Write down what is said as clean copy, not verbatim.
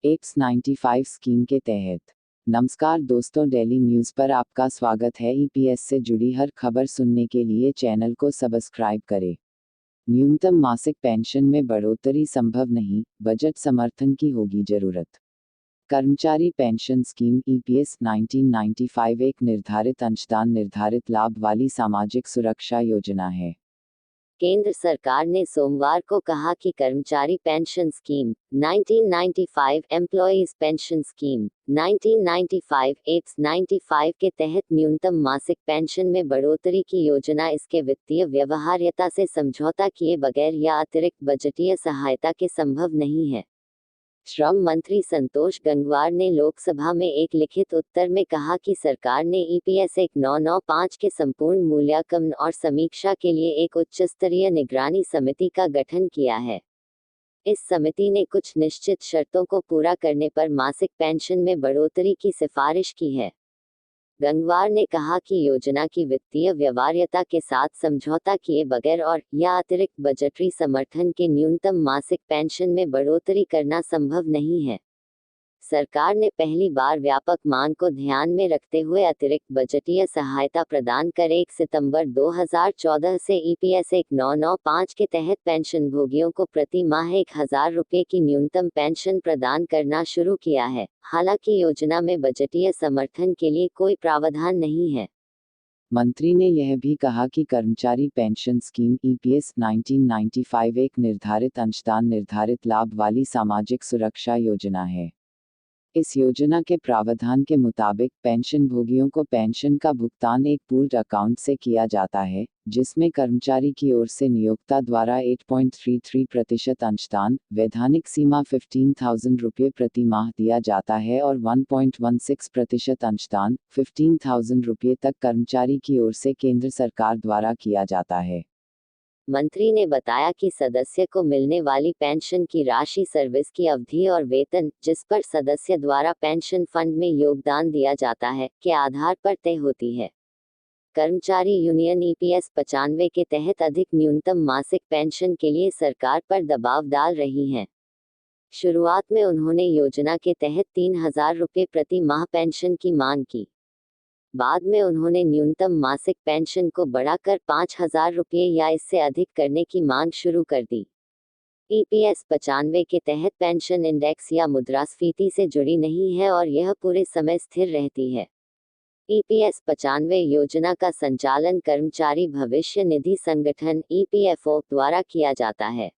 X 95 scheme के तहत। नमस्कार दोस्तों, डेली न्यूज़ पर आपका स्वागत है। ईपीएस से जुड़ी हर खबर सुनने के लिए चैनल को सब्सक्राइब करें। न्यूनतम मासिक पेंशन में बढ़ोतरी संभव नहीं, बजट समर्थन की होगी जरूरत। कर्मचारी पेंशन स्कीम ईपीएस 1995 एक निर्धारित अंशदान निर्धारित लाभ वाली सामाजिक सुरक्षा योजना है। केंद्र सरकार ने सोमवार को कहा कि कर्मचारी pension scheme 1995 employees pension scheme 1995 x 95 के तहत न्यूनतम मासिक पेंशन में बढ़ोतरी की योजना इसके वित्तीय व्यवहार्यता से समझौता किए बगैर या अतिरिक्त बजटीय सहायता के संभव नहीं है। श्रम मंत्री संतोष गंगवार ने लोकसभा में एक लिखित उत्तर में कहा कि सरकार ने ईपीएस 1995 के संपूर्ण मूल्यांकन और समीक्षा के लिए एक उच्च स्तरीय निगरानी समिति का गठन किया है। इस समिति ने कुछ निश्चित शर्तों को पूरा करने पर मासिक पेंशन में बढ़ोतरी की सिफारिश की है। गंगवार ने कहा कि योजना की वित्तीय व्यवहार्यता के साथ समझौता किए बगैर और या अतिरिक्त बजटरी समर्थन के न्यूनतम मासिक पेंशन में बढ़ोतरी करना संभव नहीं है। सरकार ने पहली बार व्यापक मांग को ध्यान में रखते हुए अतिरिक्त बजटीय सहायता प्रदान कर 1 सितंबर 2014 से ईपीएस 1995 के तहत पेंशनभोगियों को प्रति माह 1000 रुपये की न्यूनतम पेंशन प्रदान करना शुरू किया है। हालांकि योजना में बजटीय समर्थन के लिए कोई प्रावधान नहीं है। मंत्री ने यह भी कहा कि कर्मचारी पेंशन स्कीम ईपीएस 1995 एक निर्धारित अंशदान निर्धारित लाभ वाली सामाजिक सुरक्षा योजना है। इस योजना के प्रावधान के मुताबिक पेंशनभोगियों को पेंशन का भुगतान एक पूल्ड अकाउंट से किया जाता है, जिसमें कर्मचारी की ओर से नियोक्ता द्वारा 8.33% अंशदान, वैधानिक सीमा 15,000 रुपये प्रति माह दिया जाता है और 1.16% अंशदान, 15,000 रुपये तक कर्मचारी की ओर से केंद्र सरकार द्वारा किया जाता है। मंत्री ने बताया कि सदस्य को मिलने वाली पेंशन की राशि सर्विस की अवधि और वेतन, जिस पर सदस्य द्वारा पेंशन फंड में योगदान दिया जाता है, के आधार पर तय होती है। कर्मचारी यूनियन ईपीएस 95 के तहत अधिक न्यूनतम मासिक पेंशन के लिए सरकार पर दबाव डाल रही हैं। शुरुआत में उन्होंने योजना के तहत 3,000 रुपये प्रति माह पेंशन की मांग की। बाद में उन्होंने न्यूनतम मासिक पेंशन को बढ़ाकर 5,000 रुपये या इससे अधिक करने की मांग शुरू कर दी। ईपीएस 95 के तहत पेंशन इंडेक्स या मुद्रास्फीति से जुड़ी नहीं है और यह पूरे समय स्थिर रहती है। ईपीएस 95 योजना का संचालन कर्मचारी भविष्य निधि संगठन ईपीएफओ द्वारा किया जाता है।